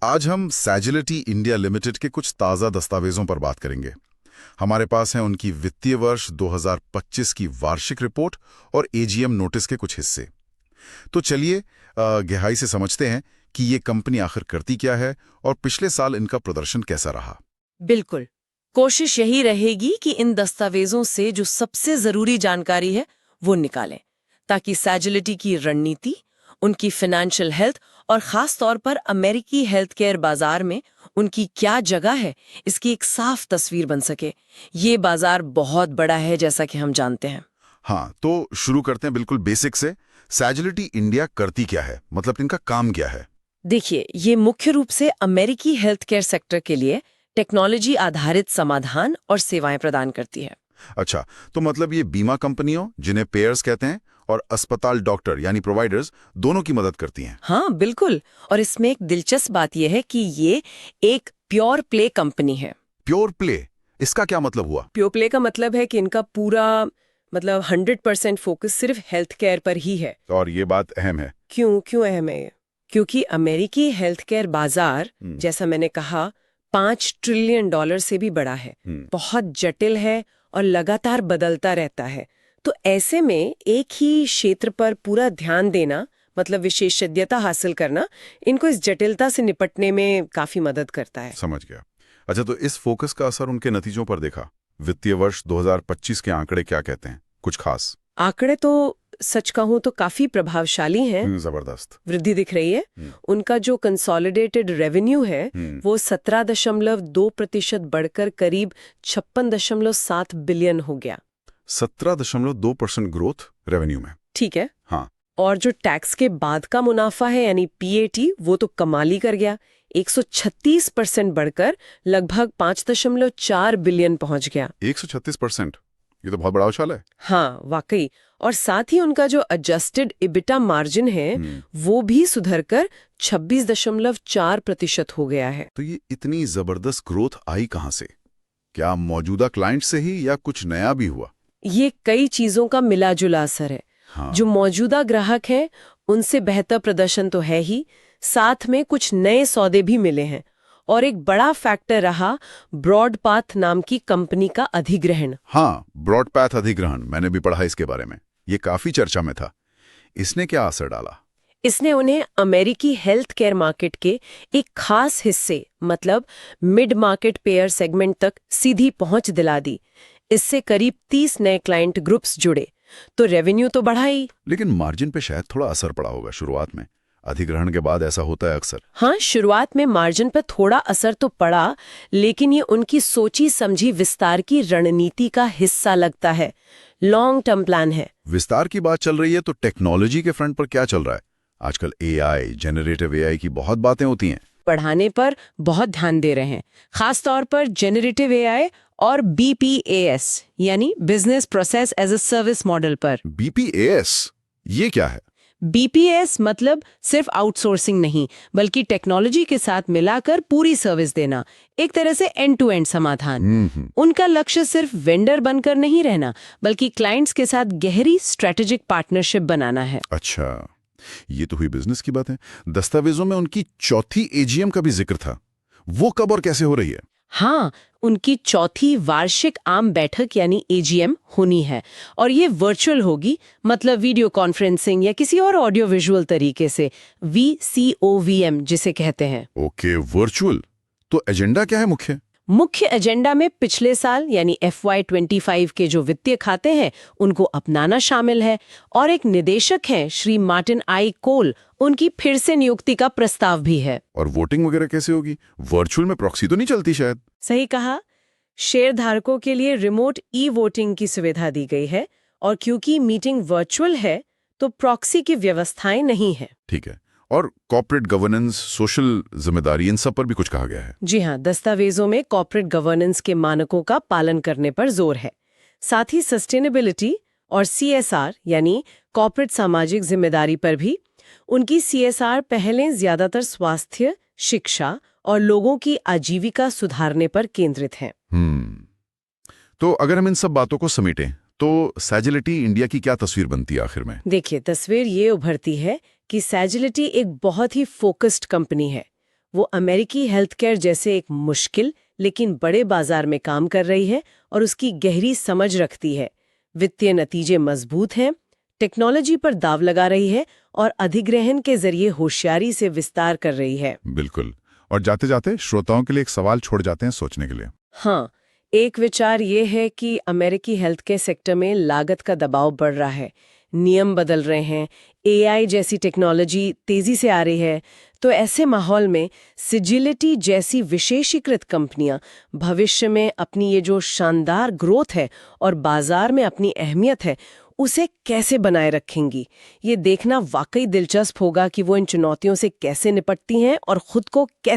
आज हम सैजिलिटी India limited के कुछ ताज़ा दस्तावेजों पर बात करेंगे। हमारे पास हैं उनकी वित्तीय वर्ष 2025 की वार्षिक रिपोर्ट और एजीएम नोटिस के कुछ हिस्से। तो चलिए गहराई से समझते हैं कि ये कंपनी आखिर करती क्या है और पिछले साल इनका प्रदर्शन कैसा रहा। बिल्कुल। कोशिश यही रहेगी कि इन दस्तावेजों से जो सबसे जरूरी जानकारी है वो निकालें, ताकि सैजिलिटी की रणनीति, उनकी फाइनेंशियल हेल्थ और खास तौर पर अमेरिकी हेल्थ केयर बाजार में उनकी क्या जगह है, इसकी एक साफ तस्वीर बन सके। ये बाजार बहुत बड़ा है, जैसा कि हम जानते हैं। हाँ, तो शुरू करते हैं बिल्कुल बेसिक से। सैजिलिटी इंडिया करती क्या है, मतलब इनका काम क्या है? देखिए, ये मुख्य रूप से अमेरिकी हेल्थ केयर सेक्टर के लिए टेक्नोलॉजी आधारित समाधान और सेवाएं प्रदान करती है। अच्छा, तो मतलब ये बीमा कंपनियों, जिन्हें पेयर्स कहते हैं, और अस्पताल डॉक्टर यानी प्रोवाइडर्स, दोनों की मदद करती हैं। हाँ बिल्कुल। और इसमें एक दिलचस्प बात यह है कि ये एक प्योर प्ले कंपनी है। प्योर प्ले, इसका क्या मतलब हुआ? प्योर प्ले का मतलब है कि इनका पूरा 100% फोकस सिर्फ हेल्थ केयर पर ही है। और ये बात अहम है। क्यों अहम है ये? क्योंकि अमेरिकी हेल्थ केयर बाजार, जैसा मैंने कहा, $5 ट्रिलियन से भी बड़ा है, बहुत जटिल है और लगातार बदलता रहता है। तो ऐसे में एक ही क्षेत्र पर पूरा ध्यान देना, मतलब विशेषज्ञता हासिल करना, इनको इस जटिलता से निपटने में काफी मदद करता है। समझ गया। अच्छा, तो इस फोकस का असर उनके नतीजों पर देखा। वित्तीय वर्ष 2025 के आंकड़े क्या कहते हैं? कुछ खास आंकड़े तो सच कहूं तो काफी प्रभावशाली हैं। जबरदस्त वृद्धि दिख रही है। उनका जो कंसोलिडेटेड रेवेन्यू है वो 17.2% बढ़कर करीब 56.7 बिलियन हो गया। 17.2% ग्रोथ रेवेन्यू में। ठीक है। हाँ। और जो टैक्स के बाद का मुनाफा है यानी पीएटी, वो तो कमाल ही कर गया, 136% बढ़कर लगभग 5.4 बिलियन पहुंच गया। 136%, ये तो बहुत बड़ा उछाल है। हाँ वाकई। और साथ ही उनका जो एडजस्टेड इबिटा मार्जिन है वो भी सुधरकर 26.4% हो गया है। तो ये इतनी जबरदस्त ग्रोथ आई कहां से? क्या मौजूदा क्लाइंट से ही या कुछ नया भी हुआ? ये कई चीजों का मिला जुला असर है। हाँ। जो मौजूदा ग्राहक हैं उनसे बेहतर प्रदर्शन तो है ही, साथ में कुछ नए सौदे भी मिले हैं। और एक बड़ा फैक्टर रहा ब्रॉडपाथ नाम की कंपनी का अधिग्रहण। हाँ, ब्रॉडपाथ अधिग्रहण, मैंने भी पढ़ा इसके बारे में। ये काफी चर्चा में था। इसने क्या असर डाला? इसने उन्हें अमेरिकी हेल्थ केयर मार्केट के एक खास हिस्से, मतलब मिड मार्केट पेयर सेगमेंट तक सीधी पहुंच दिला दी। इससे करीब 30 नए क्लाइंट ग्रुप्स जुड़े, तो रेवेन्यू तो बढ़ा ही। लेकिन मार्जिन पे शायद थोड़ा असर पड़ा होगा शुरुआत में। अधिग्रहण के बाद ऐसा होता है अक्सर। हाँ, शुरुआत में मार्जिन पर थोड़ा असर तो पड़ा, लेकिन ये उनकी सोची समझी विस्तार की रणनीति का हिस्सा लगता है। लॉन्ग टर्म प्लान है। विस्तार की बात चल रही है, तो टेक्नोलॉजी के फ्रंट पर क्या चल रहा है? आजकल एआई, जेनरेटिव एआई की बहुत बातें होती हैं। बढ़ाने पर बहुत ध्यान दे रहे हैं, खास तौर पर जेनरेटिव एआई और बीपीएएस यानी business process as a service model पर। बीपीएएस, ये क्या है? बीपीएस मतलब सिर्फ आउटसोर्सिंग नहीं, बल्कि टेक्नोलॉजी के साथ मिलाकर पूरी सर्विस देना, एक तरह से एंड टू एंड समाधान। उनका लक्ष्य सिर्फ वेंडर बनकर नहीं रहना, बल्कि क्लाइंट्स के साथ गहरी स्ट्रेटेजिक पार्टनरशिप बनाना है। अच्छा, ये तो हुई बिजनेस की बात है। दस्तावेजों में उनकी चौथी एजीएम का भी जिक्र था। वो कब और कैसे हो रही है? हाँ, उनकी चौथी वार्षिक आम बैठक यानी एजीएम होनी है, और ये वर्चुअल होगी, मतलब वीडियो कॉन्फ्रेंसिंग या किसी और ऑडियो विजुअल तरीके से, VCOVM जिसे कहते हैं। Okay, virtual. तो एजेंडा क्या है मुख्य? मुख्य एजेंडा में पिछले साल यानी FY25 के जो वित्तीय खाते हैं उनको अपनाना शामिल है, और एक निदेशक हैं श्री मार्टिन आई कोल, उनकी फिर से नियुक्ति का प्रस्ताव भी है। और वोटिंग वगैरह कैसे होगी? वर्चुअल में प्रॉक्सी तो नहीं चलती शायद? सही कहा। शेयर धारकों के लिए रिमोट ई वोटिंग की सुविधा दी गई है, और क्योंकि मीटिंग वर्चुअल है तो प्रॉक्सी की व्यवस्थाएं नहीं है। ठीक है। और कॉर्पोरेट गवर्नेंस, सोशल जिम्मेदारी, इन सब पर भी कुछ कहा गया है? जी हाँ, दस्तावेजों में कॉर्पोरेट गवर्नेंस के मानकों का पालन करने पर जोर है। साथ ही सस्टेनेबिलिटी और CSR यानी कॉर्पोरेट सामाजिक जिम्मेदारी पर भी। उनकी CSR पहलें ज्यादातर स्वास्थ्य, शिक्षा और लोगों की आजीविका सुधारने पर केंद्रित हैं। तो अगर हम इन सब बातों को समेटें तो सैजिलिटी इंडिया की क्या तस्वीर बनती है आखिर में? देखिए, तस्वीर ये उभरती है कि सैजिलिटी एक बहुत ही फोकस्ड कंपनी है। वो अमेरिकी हेल्थ केयर जैसे एक मुश्किल लेकिन बड़े बाजार में काम कर रही है और उसकी गहरी समझ रखती है। वित्तीय नतीजे मजबूत हैं, टेक्नोलॉजी पर दाव लगा रही है और अधिग्रहण के जरिए होशियारी से विस्तार कर रही है। बिल्कुल। और जाते जाते श्रोताओं के लिए एक सवाल छोड़ जाते हैं सोचने के लिए। हाँ, एक विचार ये है कि अमेरिकी हेल्थ केयर सेक्टर में लागत का दबाव बढ़ रहा है, नियम बदल रहे हैं, एआई जैसी टेक्नोलॉजी तेजी से आ रही है। तो ऐसे माहौल में सिजिलिटी जैसी विशेषीकृत कंपनियां भविष्य में अपनी ये जो शानदार ग्रोथ है और बाजार में अपनी अहमियत है, उसे कैसे बनाए रखेंगी, ये देखना वाकई दिलचस्प होगा कि वो इन चुनौतियों से कैसे निपटती हैं और खुद को कैसे